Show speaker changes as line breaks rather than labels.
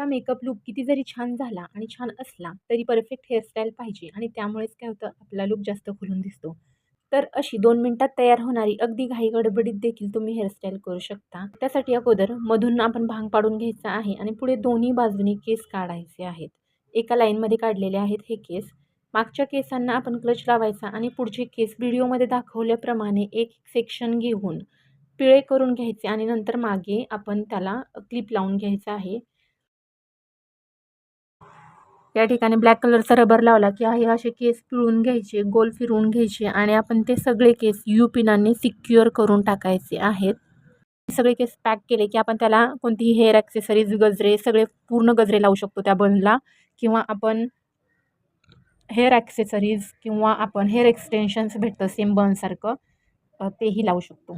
Makeup look किती जरी छान झाला आणि छान असला तरी परफेक्ट हेअरस्टाईल पाहिजे आणि त्यामुळेच काय होतं आपला लूक जास्त खुलून दिसतो. तर अशी 2 मिनिटात तयार होणारी अगदी घाई गडबडीत देखील तुम्ही हेअरस्टाईल करू शकता. त्यासाठी अगोदर मधून आपण भांग पाडून घ्यायचा आहे आणि पुढे दोन्ही बाजूनी केस काढायचे आहेत. एका लाईनमध्ये काढलेले आहेत हे केस. मागच्या केसांना आपण क्लच लावायचा आणि पुढचे केस व्हिडिओमध्ये दाखवल्याप्रमाणे एक सेक्शन घेऊन पिळे करून घ्यायचे आणि नंतर मागे आपण त्याला क्लिप लावून घ्यायचा आहे. या ठिकाणी ब्लॅक कलरचा रबर लावला की हे असे केस पिळून घ्यायचे, गोल फिरवून घ्यायचे आणि आपण ते सगळे केस पिनांनी सिक्युअर करून टाकायचे आहेत. सगळे केस पॅक केले की आपण त्याला कोणतीही हेअर ॲक्सेसरीज, गजरे, सगळे पूर्ण गजरे लावू शकतो त्या बनला किंवा आपण हेअर ॲक्सेसरीज किंवा आपण हेअर एक्सटेन्शन्स भेटतं सेम बनसारखं तेही लावू शकतो.